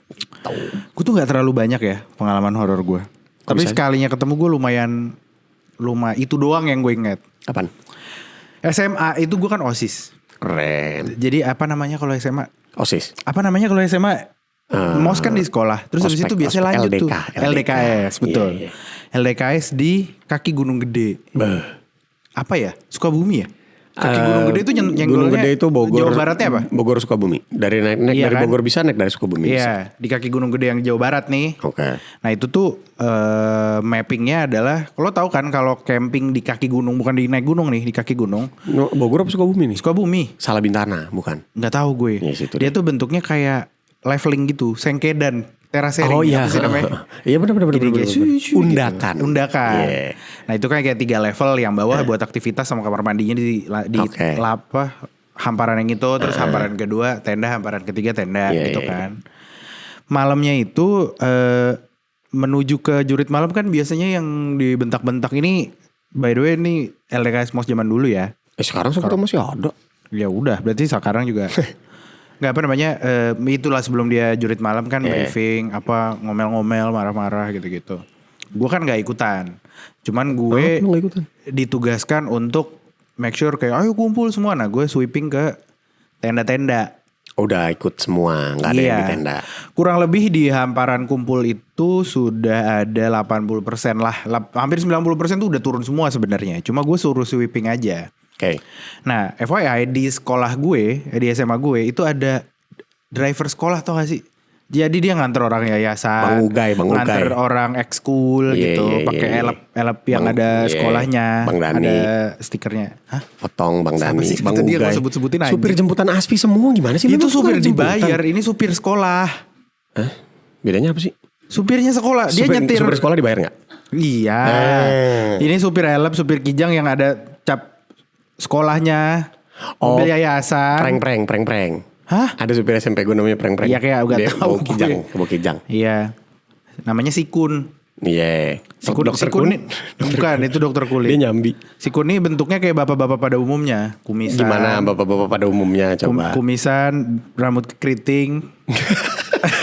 Gue tuh gak terlalu banyak ya pengalaman horor gue. Tapi sekalinya ketemu gue lumayan itu doang yang gue inget. Apaan? SMA itu gue kan OSIS. Keren. Jadi apa namanya kalau SMA? OSIS. Apa namanya kalau SMA? MOS kan di sekolah. Terus habis itu biasanya lanjut tuh. LDKS betul. Iya. LDKS di kaki Gunung Gede. Apa ya? Sukabumi ya? Kaki Gunung Gede itu Gunung Gede itu Bogor. Jawa Baratnya apa? Bogor Sukabumi. Dari naik dari kan? Bogor bisa naik dari Sukabumi. Iya, di kaki Gunung Gede yang Jawa Barat nih. Oke. Nah itu tuh mappingnya adalah, lo tahu kan kalau camping di kaki gunung bukan di naik gunung nih, di kaki gunung. Bogor apa Sukabumi nih? Sukabumi. Salah Bintana, bukan? Nggak tahu gue. Yes, dia tuh bentuknya kayak leveling gitu, sengkedan. Terasering. Oh iya. Apa sih namanya? Iya benar. Undakan. Yeah. Nah itu kan kayak 3 level, yang bawah buat aktivitas sama kamar mandinya di hamparan yang itu, terus hamparan kedua tenda, hamparan ketiga tenda gitu kan. Malamnya itu menuju ke jurit malam kan biasanya yang dibentak-bentak ini, by the way ini LDKS MOS zaman dulu ya. Sekarang masih ada. Ya udah, berarti sekarang juga. Nggak apa namanya, itulah sebelum dia jurit malam kan briefing, apa ngomel-ngomel, marah-marah gitu-gitu. Gue kan nggak ikutan, cuman gue ditugaskan untuk make sure kayak ayo kumpul semua. Nah gue sweeping ke tenda-tenda. Udah ikut semua, nggak ada yang di tenda. Kurang lebih di hamparan kumpul itu sudah ada 80% lah, hampir 90% tuh udah turun semua sebenarnya. Cuma gue suruh sweeping aja. Okay. Nah FYI di sekolah gue, di SMA gue itu ada driver sekolah tau gak sih? Jadi dia nganter orang yayasan, nganter orang ekskul gitu, pakai elep yang ada sekolahnya, ada stikernya. Hah? Potong Bang Dani, Bang Ugay. Dia sebut-sebutin aja. Supir jemputan Aspi semua gimana sih? Itu supir dibayar, ini supir sekolah. Bedanya apa sih? Supirnya sekolah, dia nyetir. Supir sekolah dibayar nggak? Iya. Ini supir elep, supir kijang yang ada cap sekolahnya, mobil yayasan. Prank. Hah? Ada supir SMP gue namanya prank. Iya kayak gak tahu. Bawa kijang. Iya. Namanya Sikun. Iya. Dokter kulit. Bukan, itu dokter kulit. Dia nyambi. Sikun ini bentuknya kayak bapak-bapak pada umumnya. Kumisan. Gimana bapak-bapak pada umumnya coba? Kumisan, rambut keriting.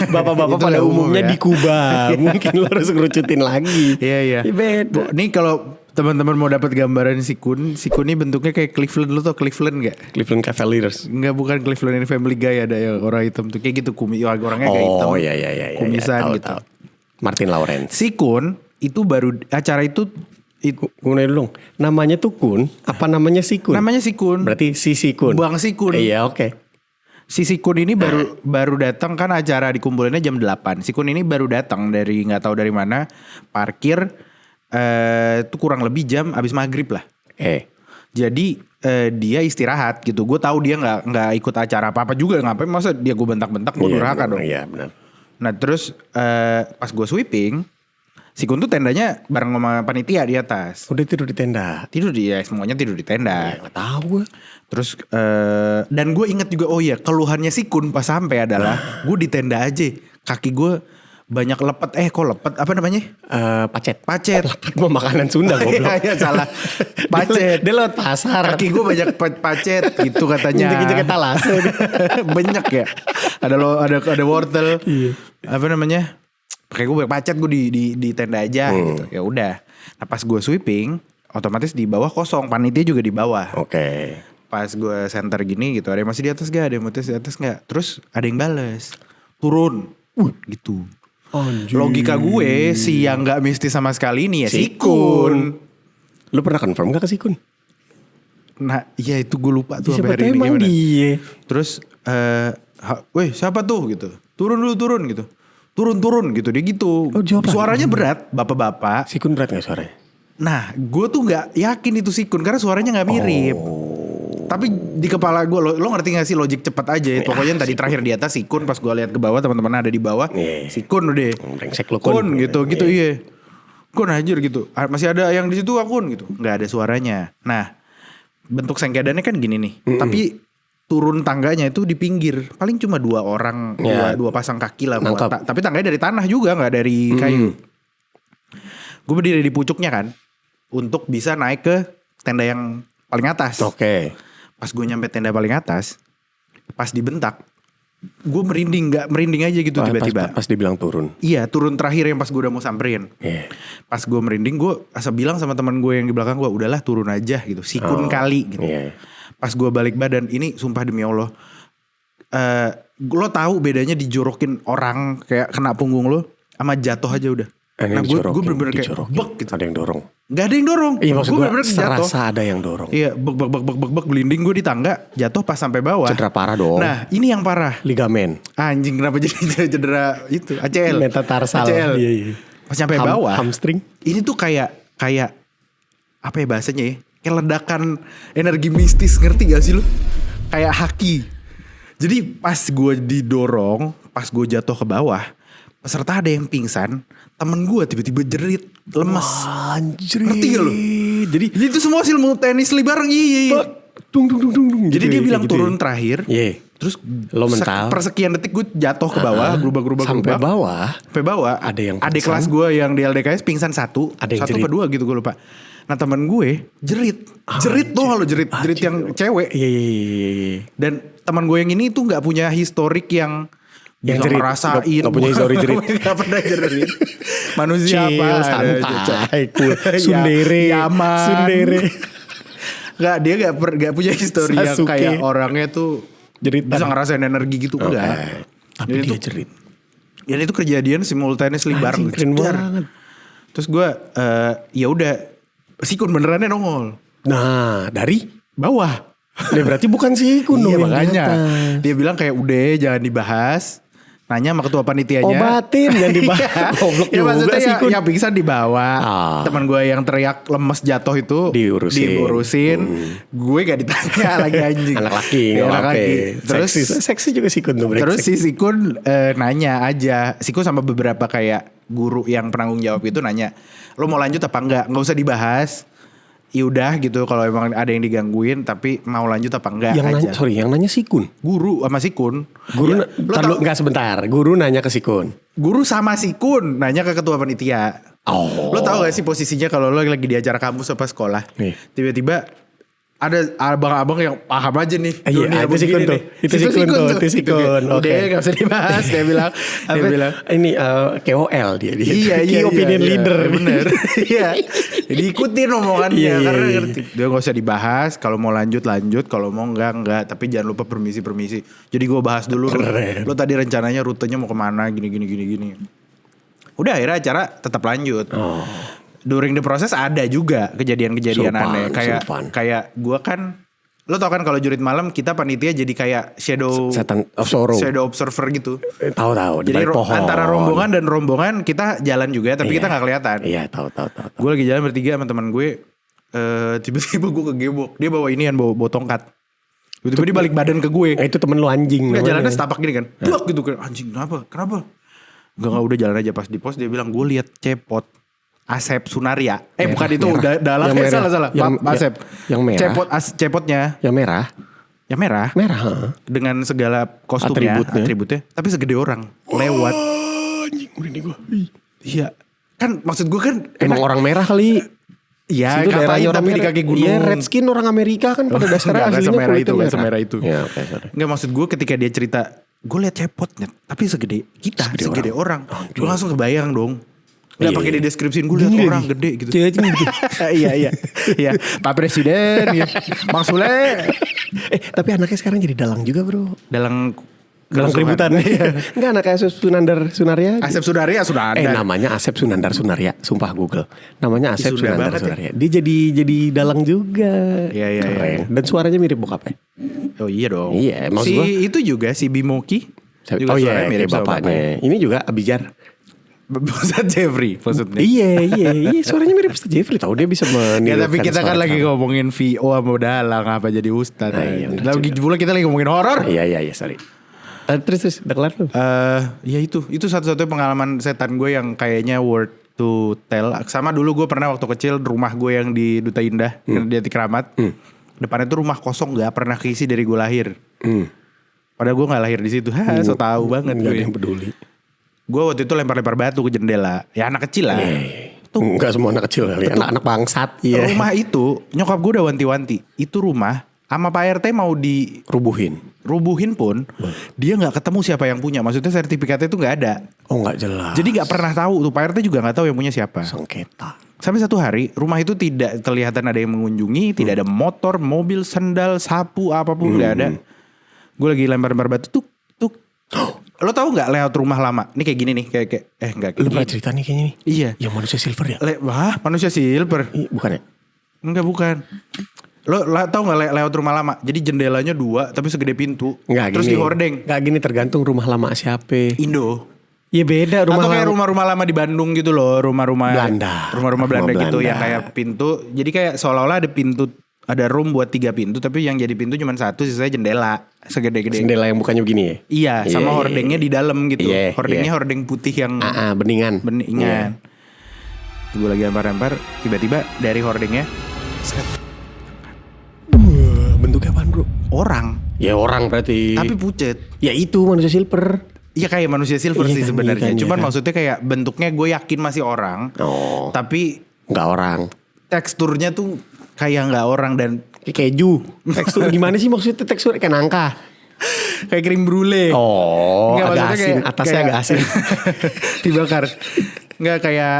Bapak-bapak pada umumnya di Kuba. Mungkin lo harus ngerucutin lagi. Iya. Ini kalau teman-teman mau dapat gambaran Sikun ini bentuknya kayak Cleveland, lu tau Cleveland gak? Cleveland Cavaliers. Enggak, bukan Cleveland, ini Family Guy ada yang orang hitam tuh kayak gitu orangnya kayak hitam. Oh iya kumisan tahu, gitu. tahu. Martin Lawrence. Sikun itu baru acara itu Gue nanya dulu dong, namanya tuh Kun apa namanya Sikun? namanya Sikun. Berarti si Sikun. Bang Sikun. Iya oke. Si Sikun ini baru datang kan, acara dikumpulinnya jam 8. Sikun ini baru datang dari nggak tahu dari mana, parkir itu kurang lebih jam abis maghrib lah. Jadi dia istirahat gitu. Gue tahu dia nggak ikut acara apa juga, ngapain masa dia gue bentak-bentak, gue durhaka dong. Iya benar. Nah terus pas gue sweeping, Sikun tuh tendanya bareng sama panitia di atas. Udah tidur di tenda. Tidur dia, semuanya tidur di tenda. Nggak tahu gue. Terus dan gue inget juga, oh iya, keluhannya Sikun pas sampai adalah gue di tenda aja, kaki gue banyak lepet. Kok lepet? Apa namanya? Pacet. Pacet. Mau makanan Sunda goblok. Iya salah. Pacet. Dia lewat pasar. Kaki gue banyak pacet gitu katanya. Injek-injek etalase. Banyak ya. Ada wortel. Iya. Apa namanya? Kayak gue banyak pacet, gue di tenda aja gitu. Ya udah. Nah pas gue sweeping, otomatis di bawah kosong, panitia juga di bawah. Oke. Pas gue center gini gitu, ada yang masih di atas gak? Ada yang masih di atas gak? Terus ada yang bales, turun, gitu. Anjir. Logika gue si yang gak mistis sama sekali ini ya Sikun. Lu pernah confirm gak ke Sikun? Nah iya itu gue lupa tuh Siapa hari ini emang gimana. dia? Terus weh siapa tuh gitu. Turun gitu. Turun gitu, dia gitu. Suaranya berat, bapak-bapak. Sikun berat gak suaranya? Nah gue tuh gak yakin itu Sikun karena suaranya gak mirip. Tapi di kepala gue, lo ngerti gak sih logik cepat aja. Pokoknya tadi terakhir di atas Sikun, pas gue lihat ke bawah teman-teman ada di bawah. Sikun udah. Brengsek lu Kun gitu iya. Kun anjir gitu. Masih ada yang di situ Kun gitu. Nggak ada suaranya. Nah bentuk sengkedannya kan gini nih. Tapi turun tangganya itu di pinggir. Paling cuma 2 orang, dua pasang kaki lah. Tapi tangganya dari tanah juga, nggak dari kayu. Gue berdiri di pucuknya kan, untuk bisa naik ke tenda yang paling atas. Oke. Pas gue nyampe tenda paling atas, pas dibentak, gue merinding, nggak merinding aja gitu tiba-tiba. Pas dibilang turun. Iya, turun terakhir yang pas gue udah mau samperin. Pas gue merinding, gue asal bilang sama teman gue yang di belakang gue, udahlah turun aja gitu, Sikun kali gitu. Pas gue balik badan, ini sumpah demi Allah, lo tahu bedanya dijorokin orang kayak kena punggung lo sama jatuh aja udah. Nah gue bener-bener kayak bek gitu. Ada yang dorong. Gak ada yang dorong. Iya maksud gue jatuh. serasa ada yang dorong. Iya bek gelinding gue di tangga, jatuh pas sampai bawah. Cedera parah dong. Nah ini yang parah. Ligamen. Anjing kenapa jadi cedera itu ACL. Metatarsal. ACL. Iya. Pas sampai bawah. Hamstring. Ini tuh kayak apa ya bahasanya ya? Kayak ledakan energi mistis, ngerti gak sih lu? Kayak haki. Jadi pas gue didorong, pas gue jatuh ke bawah, peserta ada yang pingsan, temen gue tiba-tiba jerit, lemes. Anjir. Ngerti gak lu? Jadi itu semua simultaneously bareng. Iya. Dung. Jadi dia bilang turun terakhir. Iya. Terus lo mental. Persekian detik gue jatuh ke bawah, gerubah. Sampai bawah. Ada yang adik kelas gue yang di LDKS pingsan satu. Ada yang satu kedua gitu gue lupa. Nah temen gue jerit tuh lo jerit yang cewek. Iya. Dan teman gue yang ini tuh nggak punya historik yang bisa ngerasain. Gak punya historik jerit. Gak pernah jerit. Manusia chill, apa? Santai, cool. Sundere. Yaman. Sundere. Dia gak punya histori yang kayak orangnya tuh jeritan. Bisa ngerasain energi gitu enggak. Tapi dia jerit. Dan itu kejadian simultaneously bareng. Keren banget. Terus gue ya udah Sikun benerannya nongol. Nah dari bawah. Dia berarti bukan Sikun dong. Iya makanya. Dia bilang kayak udah jangan dibahas. Nanya sama ketua panitianya. Obatin jangan dibahas. Goblok ya maksudnya Sikun. yang pingsan dibawa. Teman gue yang teriak lemes jatuh itu diurusin. Gue gak ditanya lagi anjing. Anak laki. Terus seksi juga Sikun tuh. Terus si Sikun nanya aja. Sikun sama beberapa kayak guru yang penanggung jawab itu nanya, lo mau lanjut apa enggak? Nggak usah dibahas. Yaudah gitu kalau emang ada yang digangguin, tapi mau lanjut apa enggak aja. Yang nanya Sikun. Guru sama Sikun. Guru enggak sebentar. Guru nanya ke Sikun. Guru sama Sikun nanya ke ketua panitia. Lo tau gak sih posisinya kalau lo lagi di acara kampus apa sekolah? Tiba-tiba ada abang-abang yang paham aja nih. Iya, itu sikun tuh. Itu sikun. Oke, gak usah dibahas. Dia bilang, ini KOL dia. Key opinion leader. Bener. Iya. Jadi ikutin omongannya karena ngerti. Dia gak usah dibahas. Kalau mau lanjut, kalau mau enggak. Tapi jangan lupa permisi. Jadi gue bahas dulu. Lo tadi rencananya rutenya mau kemana, gini. Udah akhirnya acara tetap lanjut. During the process ada juga kejadian-kejadian aneh. Kayak gue kan, lo tau kan kalau jurit malam kita panitia jadi kayak shadow observer gitu. Tahu. Jadi antara rombongan dan rombongan kita jalan juga, tapi kita nggak kelihatan. Iya, tahu. Gue lagi jalan bertiga sama teman gue, tiba-tiba gue kegebok. Dia bawa inian, bawa tongkat. Tiba-tiba dia balik badan ke gue. Itu temen lo anjing. Nggak, jalannya setapak gini kan. Duak gitu kan. Anjing kenapa? Enggak udah jalan aja. Pas di pos dia bilang gue lihat cepot Asep Sunaria. Bukan itu udah salah. Asep. Yang merah. Cepotnya. Yang merah. Yang merah. Merah. Dengan segala kostumnya, atributnya. Tapi segede orang. Lewat. Anjing merinding gue. Iya. Kan maksud gue kan. Emang orang merah kali. Iya, ngapain tapi di kaki gunung. Iya, redskin orang Amerika kan pada dasarnya aslinya semerah itu. Semerah itu. Ya, okay, sorry. Nggak, maksud gue ketika dia cerita, gue liat cepotnya, tapi segede orang. Gue langsung kebayang dong. Nggak pakai di deskripsiin, gue liat orang gede gitu. Iya. Pak Presiden, gitu. Bang Sule. Tapi anaknya sekarang jadi dalang juga bro. Dalang keributan. Enggak, anak Asep Sunaria. Asep Sunaria. Namanya Asep Sunandar Sunaria. Sumpah Google. Namanya Asep Sunandar Sunaria. Dia jadi dalang juga. Iya. Keren. Dan suaranya mirip bokapnya. Oh iya dong. Iya. Itu juga si Bimoki. Juga mirip bapaknya. Ini juga Abijar. Ustadz Jeffrey maksudnya. Iya, suaranya mirip Ustadz Jeffrey. Tahu dia bisa menirukan. Tapi kita kan lagi ngomongin VO sama dalang, apa jadi Ustadz. Lagi pula kita lagi ngomongin horor. Iya, sorry. Terus udah kelar tuh. Ya itu satu-satunya pengalaman setan gue yang kayaknya worth to tell. Sama dulu gue pernah waktu kecil rumah gue yang di Duta Indah, di Ati Kramat. Depannya tuh rumah kosong, nggak pernah keisi dari gue lahir. Padahal gue nggak lahir di situ. So tahu banget gue. Gak ada yang peduli. Gue waktu itu lempar-lempar batu ke jendela. Ya anak kecil lah. Tuh enggak semua anak kecil kali. Anak-anak bangsat. Rumah itu nyokap gue udah wanti-wanti. Itu rumah sama Pak RT mau rubuhin pun dia nggak ketemu siapa yang punya. Maksudnya sertifikatnya itu nggak ada. Oh nggak jelas. Jadi nggak pernah tahu tuh, Pak RT juga nggak tahu yang punya siapa. Sengketa. Sampai satu hari rumah itu tidak kelihatan ada yang mengunjungi, tidak ada motor, mobil, sendal, sapu apapun nggak ada. Gue lagi lempar-lempar batu tuh. Lo tau nggak layout rumah lama? Ini kayak gini nih, kayak enggak. Lo pernah cerita nih kayaknya nih. Iya. Yang manusia silver ya? Manusia silver? Bukan ya? Enggak, bukan. Lo tau gak layout rumah lama? Jadi jendelanya 2 tapi segede pintu. Enggak, terus gini. dihordeng. Enggak gini, tergantung rumah lama siapa. Indo. Ya beda rumah. Atau kayak rumah-rumah lama di Bandung gitu loh. Rumah-rumah Belanda. Rumah-rumah Belanda gitu yang kayak pintu. Jadi kayak seolah-olah ada pintu. Ada room buat 3 pintu, tapi yang jadi pintu cuma 1, sisanya jendela segede-gede. Jendela yang bukannya begini ya? Iya, sama hordengnya di dalam gitu. Hordengnya hordeng putih yang beningan. Gue lagi lempar-lempar, tiba-tiba dari hordengnya bentuknya apaan bro? Orang. Ya orang berarti. Tapi pucet. Ya itu manusia silver. Iya kayak manusia silver sih kan, sebenarnya. Cuman kan. Maksudnya kayak bentuknya gue yakin masih orang. Tapi nggak orang. Teksturnya tuh kayak nggak orang dan kayak keju. Tekstur gimana sih maksudnya tekstur kayak nangka? Kayak krim brulee. Agak asin. Atasnya agak asin. Dibakar. Nggak kayak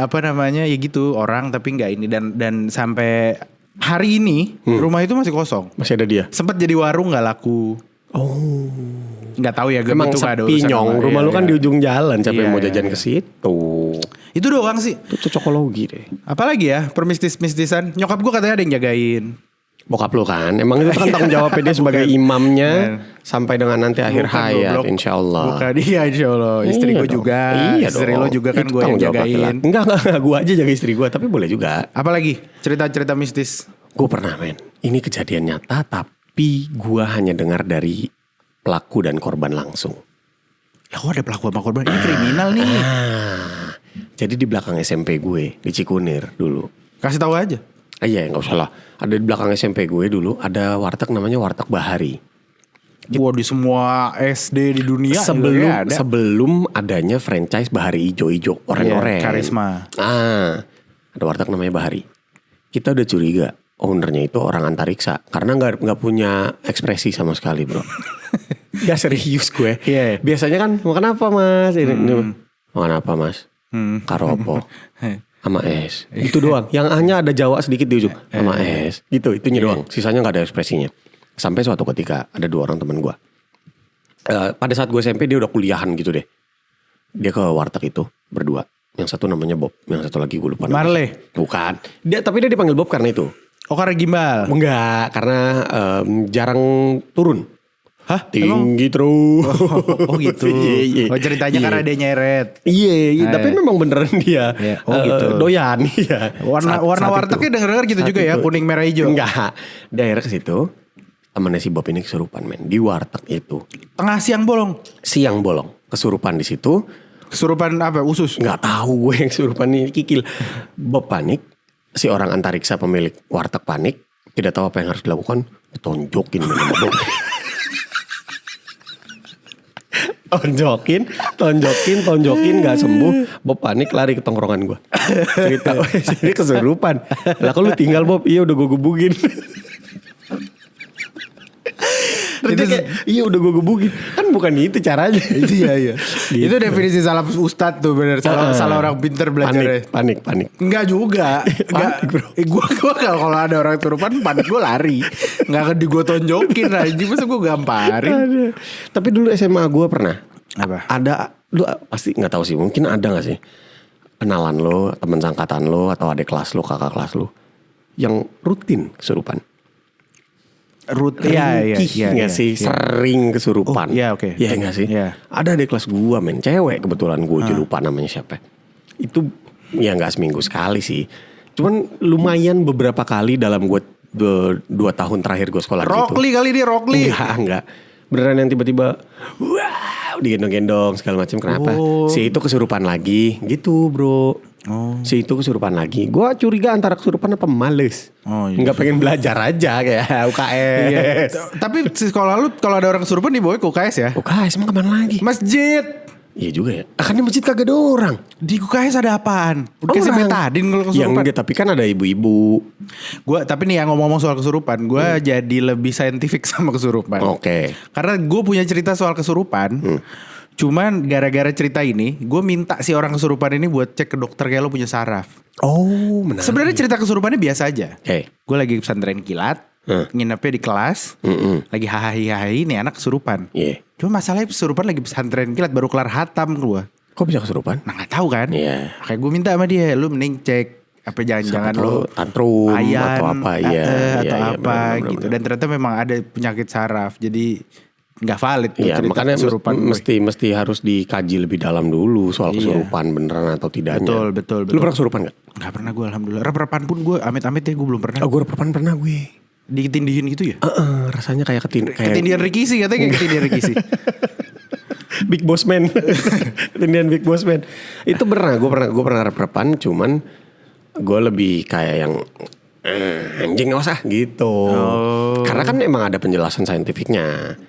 apa namanya ya gitu orang tapi nggak ini dan sampai hari ini rumah itu masih kosong. Masih ada dia. Sempat jadi warung nggak laku. Nggak tahu ya. Emang sepi nyong. Rumah lu kan di ujung jalan. Siapa yang mau jajan ke situ? Itu doang sih. Itu cocokologi deh. Apalagi ya permistis-mistisan. Nyokap gue katanya ada yang jagain. Bokap lu kan. Emang itu kan tanggung jawabnya dia sebagai imamnya. Sampai dengan nanti akhir hayat insya Allah. Bukan dia insya Allah. Istri gue juga. Istri lo juga kan gue yang jagain. Enggak. Gue aja jaga istri gue. Tapi boleh juga. Apalagi cerita-cerita mistis. Gue pernah men. Ini kejadian nyata. Tapi gue hanya dengar dari pelaku dan korban langsung. Lah kok ada pelaku sama korban? Ini kriminal nih. Jadi di belakang SMP gue di Cikunir dulu. Kasih tahu aja. Iya nggak usah lah. Ada di belakang SMP gue dulu ada warteg namanya Warteg Bahari. Wah di semua SD di dunia sebelum adanya franchise Bahari Ijo-Ijo oren-oren. Karisma. Ada warteg namanya Bahari. Kita udah curiga. ownernya itu orang antariksa karena nggak punya ekspresi sama sekali bro. Gak serius gue. Yeah. Biasanya kan makan apa mas? Ini makan apa mas? Karopo sama es. Itu doang. Yang hanya ada Jawa sedikit di ujung sama es. Gitu itunya doang. Sisanya nggak ada ekspresinya. Sampai suatu ketika ada 2 orang teman gue. Pada saat gue SMP dia udah kuliahan gitu deh. Dia ke warteg itu berdua. Yang satu namanya Bob, yang satu lagi gue lupa. Marley? Bukan. Tapi dia dipanggil Bob karena itu. Oh karena gimbal? Enggak, karena jarang turun. Hah? Tinggi terus. Oh gitu. Iya. Oh ceritanya karena dia nyeret. Iya, tapi memang beneran dia. Oh gitu. Doyan. Iya. Warna wartegnya denger-denger gitu juga ya, kuning merah hijau. Enggak. Daerah ke situ. Temennya si Bob ini kesurupan men di warteg itu. Tengah siang bolong. Siang bolong. Kesurupan di situ. Kesurupan apa? Usus? Nggak tahu gue yang kesurupan nih kikil. Bob panik. Si orang antariksa pemilik warteg panik. Tidak tahu apa yang harus dilakukan. Tonjokin sama Bob. Tonjokin nggak sembuh. Bob panik lari ke tongkrongan gue. Cerita ini kesurupan. Lah kalau lu tinggal Bob, iya udah gue gebugin. Terus dia kayak, iya udah gue gebugin. Kan bukan itu caranya. Iya. Gitu. Itu definisi salah ustadz tuh bener. Salah orang pinter belajar. Panik. Enggak juga. Panik bro. Gue kalau ada orang kesurupan panik gue lari. Enggak akan gue tonjokin aja. Masa gue gamparin. Tapi dulu SMA gue pernah. Apa? Ada, lu pasti nggak tahu sih. Mungkin ada nggak sih kenalan lo, teman sangkatan lo, atau adik kelas lo, kakak kelas lo yang rutin kesurupan. Iya nggak sih sering kesurupan. Iya oke. Iya nggak sih. Iya. Ada di kelas gua men, cewek kebetulan gua lupa namanya siapa. Itu ya nggak seminggu sekali sih. Cuman lumayan beberapa kali dalam gua 2 tahun terakhir gua sekolah di situ. Rockly kali dia Rockly. Enggak. Beneran yang tiba-tiba wow digendong-gendong segala macam. Kenapa? Si itu kesurupan lagi gitu bro. Si itu kesurupan lagi. Gue curiga antara kesurupan apa males. Nggak pengen belajar aja kayak UKS. Iya. Tapi di sekolah lu kalau ada orang kesurupan dibawa ke UKS ya? UKS emang kemana lagi? Masjid. Iya juga ya. Kan di masjid kagak ada orang. Di UKS ada apaan? Kasih betadin kalau kesurupan. Yang enggak, tapi kan ada ibu-ibu. Tapi nih yang ngomong-ngomong soal kesurupan, gue jadi lebih saintifik sama kesurupan. Oke. Karena gue punya cerita soal kesurupan. Cuman gara-gara cerita ini, gue minta si orang kesurupan ini buat cek ke dokter kayak lo punya saraf. Oh, menarik. Sebenarnya cerita kesurupannya biasa aja. Okay. Gue lagi pesantren kilat, nginepnya di kelas, lagi hahaha nih anak kesurupan. Iya. Cuma masalahnya kesurupan lagi pesantren kilat baru kelar hatam gue. Kok bisa kesurupan? Nah nggak tahu kan? Iya. Kayak gue minta sama dia, lu mending cek apa jangan-jangan lo tantrum ayan, atau apa atau apa bener, gitu. Dan ternyata memang ada penyakit saraf, jadi nggak valid tuh cerita makanya kesurupan. Mesti harus dikaji lebih dalam dulu soal kesurupan beneran atau tidaknya. Betul. Lu pernah kesurupan gak? Gak pernah gue alhamdulillah. Rep-repan pun gue amit-amit ya gue belum pernah. Gue rep-repan pernah gue. Ditindihin gitu ya? Rasanya kayak ketindihan Ricky sih katanya kayak ketindihan Ricky sih. Big Boss Man. Ketindihan Big Boss Man. Itu pernah. Gue pernah rep-repan. Cuman gue lebih kayak yang anjing gak usah gitu. Karena kan emang ada penjelasan saintifiknya.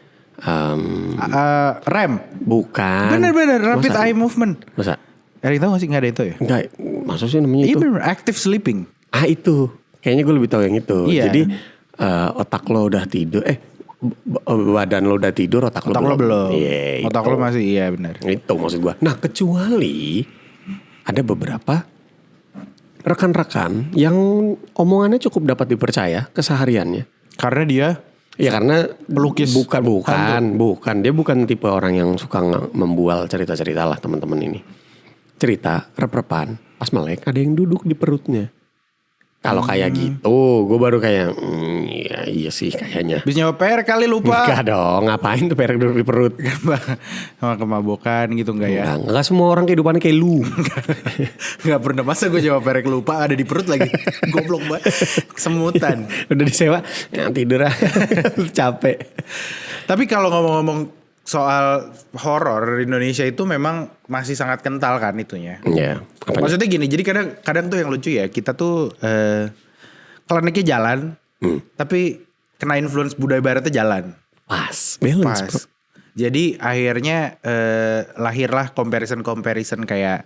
REM. Bukan. Bener rapid eye movement. Masa? Ada yang tahu gak sih? Gak ada itu ya? Enggak. Maksudnya namanya itu? Iya bener active sleeping. Itu. Kayaknya gue lebih tahu yang itu. Iya. Jadi otak lo udah tidur. Badan lo udah tidur, otak lo belum. Iya, otak lo masih benar. Itu maksud gue. Nah kecuali ada beberapa rekan-rekan yang omongannya cukup dapat dipercaya kesehariannya. Karena dia ya karena pelukis. Bukan. Dia bukan tipe orang yang suka membual cerita-cerita lah teman-teman ini. Cerita rep-repan pas melek ada yang duduk di perutnya. Kalau kayak gitu, gue baru kayak, iya sih kayaknya. Bisa nyawa perek kali lupa. Enggak dong, ngapain tuh perek duduk di perut? Sama kemabukan gitu enggak ya? Enggak semua orang kehidupannya kayak lu. Enggak pernah, masa gue nyawa perek lupa ada di perut lagi. Goblok banget. Kesemutan. Udah disewa, yang tidur capek. Tapi kalau ngomong-ngomong soal horor Indonesia itu memang masih sangat kental kan itunya. Iya. Maksudnya gini, jadi kadang tuh yang lucu ya, kita tuh kliniknya jalan, tapi kena influence budaya baratnya jalan. Pas, balance. Bro. Jadi akhirnya lahirlah comparison kayak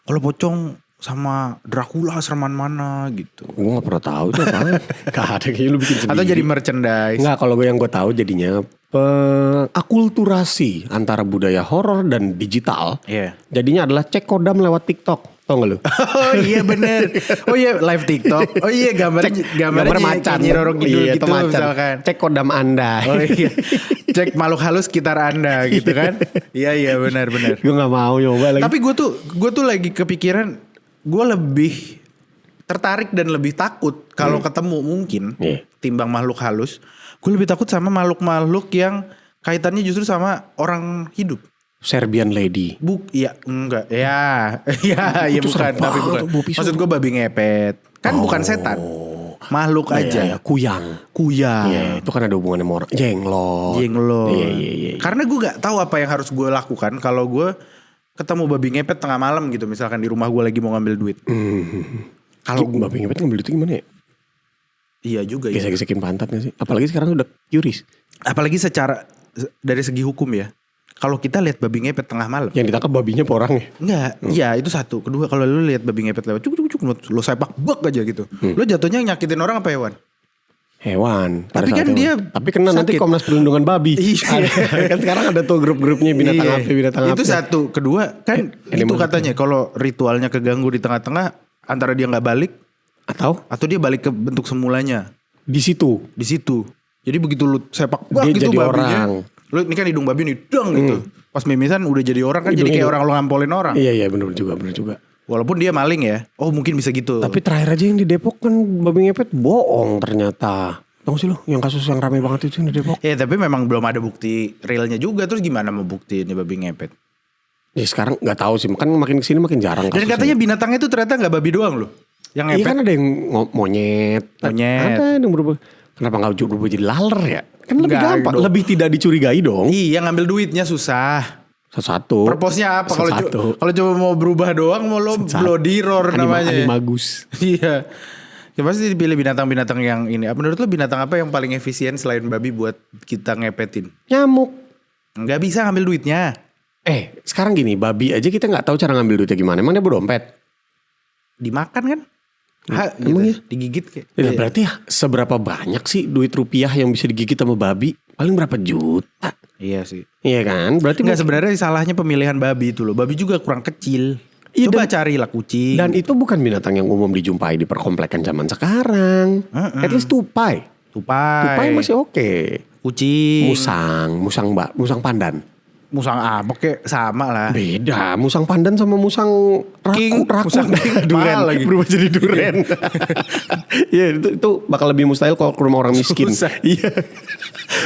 kalau pocong sama Dracula sereman mana gitu. Gue gak pernah tahu itu apa. Gak ada, kayaknya lu bikin sendiri. Atau jadi merchandise. Enggak, kalau yang gue tahu jadinya akulturasi antara budaya horor dan digital. Iya. Jadinya adalah cek kodam lewat TikTok. Tau gak lu? Oh iya bener. Oh iya live TikTok. Oh iya gambar macan. Nyi Roro Kidul Iya, gitu itu macan. misalkan. Cek kodam Anda. Oh iya. Cek makhluk halus sekitar Anda gitu kan. Iya benar. Gue gak mau nyoba lagi. Tapi gue tuh lagi kepikiran, gue lebih tertarik dan lebih takut kalau ketemu mungkin timbang makhluk halus. Gue lebih takut sama makhluk-makhluk yang kaitannya justru sama orang hidup. Serbian lady. Iya enggak. Ya bukan. Tapi bukan. Maksud gue babi ngepet. Kan bukan setan. Makhluk aja. Ya. Kuyang. Ya, itu kan ada hubungannya sama orang. Jenglot. Iya. Karena gue gak tahu apa yang harus gue lakukan kalau gue ketemu babi ngepet tengah malam gitu. Misalkan di rumah gue lagi mau ngambil duit. Kalau babi ngepet ngambil duit gimana ya? Iya juga ya. Gesek-gesekin pantat gak sih? Apalagi sekarang udah juris. Apalagi secara dari segi hukum ya. Kalau kita lihat babi ngepet tengah malam. Yang ditangkap babinya apa orangnya? Enggak. Iya itu satu. Kedua kalau lu lihat babi ngepet lewat cuk lu sepak bek aja gitu. Lu jatuhnya nyakitin orang apa hewan? Hewan. Tapi kan dia tapi kena nanti Komnas Perlindungan Babi. Iya. Kan sekarang ada tuh grup-grupnya binatang apa. Itu satu. Kedua kan itu katanya kalau ritualnya keganggu di tengah-tengah antara dia gak balik. Atau dia balik ke bentuk semulanya. Di situ. Jadi begitu lu sepak bek gitu babinya. Orang. Lu ini kan hidung babi nih dang gitu. Pas mimisan udah jadi orang kan jadi kayak orang lu ngampolin orang. Iya benar juga. Walaupun dia maling ya. Oh mungkin bisa gitu. Tapi terakhir aja yang di Depok kan babi ngepet bohong ternyata. Tahu sih lu yang kasus yang rame banget itu yang di Depok. Ya tapi memang belum ada bukti realnya juga. Terus gimana mau buktiin babi ngepet? Ya sekarang gak tahu sih. Kan makin kesini makin jarang. Dan katanya binatangnya itu ternyata gak babi doang loh. Yang ngepet. Iya kan ada yang monyet. Ada yang berubah. Kenapa gak berubah jadi laler ya? Kan lebih gampang. Lebih tidak dicurigai dong. Iya ngambil duitnya susah. Satu. Purpose-nya apa? Kalau cuma mau berubah doang mau lo bloody roar namanya. Animagus. Iya. Ya pasti dipilih binatang-binatang yang ini. Menurut lo binatang apa yang paling efisien selain babi buat kita ngepetin? Nyamuk. Nggak bisa ngambil duitnya. Sekarang gini, babi aja kita nggak tahu cara ngambil duitnya gimana. Emang dia berdompet? Dimakan kan? Emang ya? Digigit kayak. Ya, berarti seberapa banyak sih duit rupiah yang bisa digigit sama babi? Paling berapa juta? Iya sih. Iya kan? Berarti nggak sebenarnya salahnya pemilihan babi itu loh. Babi juga kurang kecil. Coba carilah kucing. Dan itu bukan binatang yang umum dijumpai di perkomplekan zaman sekarang. At least tupai. Tupai masih oke. Kucing. Musang pandan. Musang apa kek sama lah. Beda. Musang pandan sama musang raku. Musang duren lagi. Berubah jadi duren. Iya itu bakal lebih mustahil kalau ke rumah orang miskin. Iya.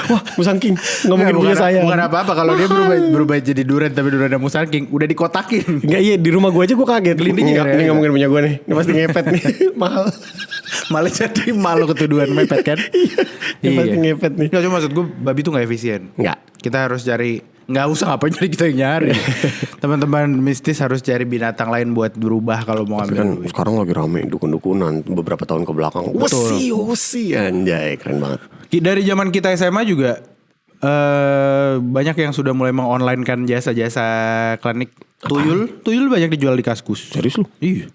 Wah musang king. Gak mungkin punya saya. Bukan apa-apa kalau dia berubah jadi duren. Tapi durennya musang king udah dikotakin. Enggak iya di rumah gue aja gue kaget. Ini gak mungkin punya gue nih. Ini pasti ngepet nih. Mahal. Malah jadi malu ketuduhan mepet kan. Iya pasti ngepet nih. Nggak cuma maksud gue babi tuh gak efisien. Enggak. Kita harus cari. Nggak usah apa jadi kita yang nyari. Teman-teman mistis harus cari binatang lain buat berubah kalau mau ambil kan duit. Sekarang lagi rame dukun-dukunan beberapa tahun ke belakang. Wasi anjay keren banget. Dari zaman kita SMA juga banyak yang sudah mulai mengonline kan jasa-jasa klinik tuyul banyak dijual di Kaskus. Serius lu? Iya.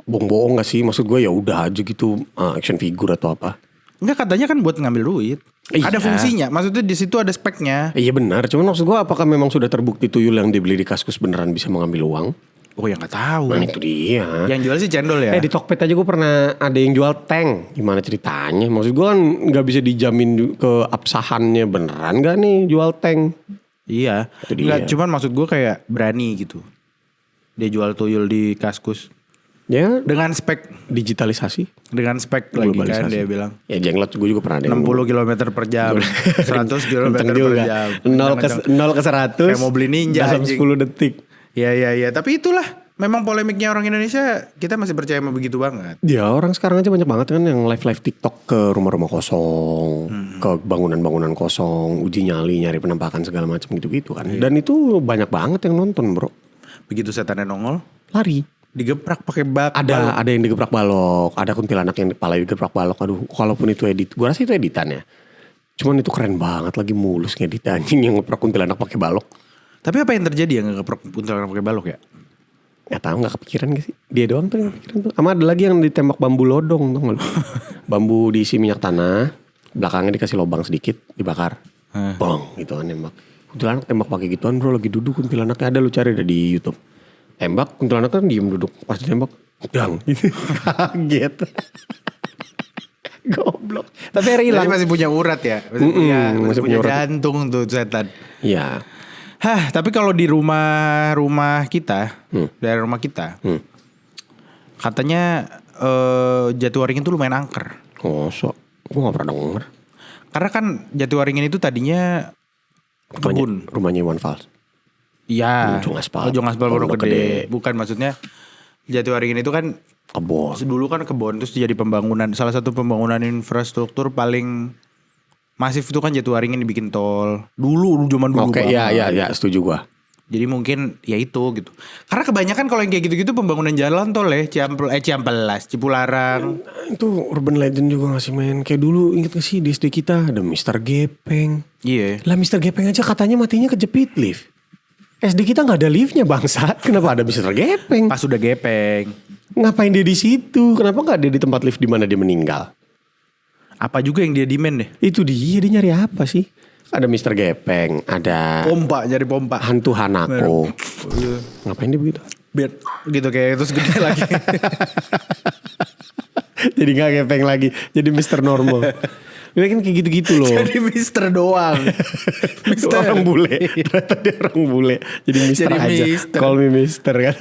Bohong-bohong gak sih? Maksud gue ya udah aja gitu action figure atau apa? Enggak katanya kan buat ngambil duit. Iya. Ada fungsinya. Maksudnya di situ ada speknya. Iya benar. Cuman maksud gue apakah memang sudah terbukti tuyul yang dibeli di Kaskus beneran bisa mengambil uang? Oh ya nggak tahu. Nah itu dia. Yang jual sih cendol ya. Di Tokped aja gue pernah ada yang jual tank. Gimana ceritanya? Maksud gue kan nggak bisa dijamin keabsahannya beneran gak nih jual tank? Iya. Nggak. Cuman maksud gue kayak berani gitu. Dia jual tuyul di Kaskus. Ya dengan spek digitalisasi. Dengan spek lagi kan dia bilang. Ya jenglot gue juga pernah ada 60 km per jam 100 km per jam 0 ke 100 kayak mau beli ninja dalam 10 detik. Iya tapi itulah memang polemiknya orang Indonesia. Kita masih percaya sama begitu banget. Ya orang sekarang aja banyak banget kan yang live TikTok ke rumah-rumah kosong, ke bangunan-bangunan kosong, uji nyali, nyari penampakan segala macam gitu-gitu kan. Dan itu banyak banget yang nonton bro. Begitu setannya nongol lari. Digebrak pakai bak. Ada yang digebrak balok, ada kuntilanak yang kepala digebrak balok. Aduh, walaupun itu edit, gue rasa itu editan ya. Cuman itu keren banget lagi mulus ngedit anjing yang ngebrak kuntilanak pakai balok. Tapi apa yang terjadi yang ngebrak kuntilanak pakai balok ya? Gak tahu, gak kepikiran gak sih? Dia doang tuh yang kepikiran tuh. Sama ada lagi yang ditembak bambu lodong tuh. Bambu diisi minyak tanah, belakangnya dikasih lubang sedikit, dibakar. Bong gitu kan nembak. Kuntilanak tembak pakai gituan bro, lagi duduk kuntilanaknya, ada lu cari ada di YouTube. Tembak, kuntilanak kan diem duduk, pas ditembak, dang gitu. Kaget. Goblok. Tapi akhirnya hilang. Masih punya urat ya, masih punya jantung tuh setan. Iya. Hah, tapi kalau di rumah kita, dari rumah kita, katanya Jatiwaringin tuh lumayan angker. Oh, gue gak pernah denger. Karena kan Jatiwaringin itu tadinya kebun. Rumahnya Iwan Fals. Iya. Ujung aspal baru gede. Bukan, maksudnya Jatiwaringin itu kan kebun. Dulu kan kebun, terus jadi pembangunan. Salah satu pembangunan infrastruktur paling masif itu kan Jatiwaringin dibikin tol. Zaman dulu. Oke, iya, setuju gua. Jadi mungkin ya itu gitu. Karena kebanyakan kalau yang kayak gitu-gitu pembangunan jalan tol ya, Ciampelas, Cipularang. Itu urban legend juga gak sih men? Kayak dulu inget gak sih di SD kita ada Mr. Gepeng. Iya. Lah Mr. Gepeng aja katanya matinya kejepit lift. SD kita gak ada liftnya bangsa. Kenapa ada Mr. Gepeng? Pas udah gepeng. Ngapain dia di situ? Kenapa gak dia di tempat lift di mana dia meninggal? Apa juga yang dia demand deh? Itu dia nyari apa sih? Ada Mr. Gepeng, ada nyari pompa. Hantu Hanako. Ngapain dia begitu? Biar gitu kayak terus gede lagi. Jadi gak gepeng lagi, jadi Mr. Normal. Ini kan kayak gitu-gitu loh. Jadi Mister doang. Mister orang bule. Ternyata dia orang bule. Jadi Mister aja. Call me Mister kan.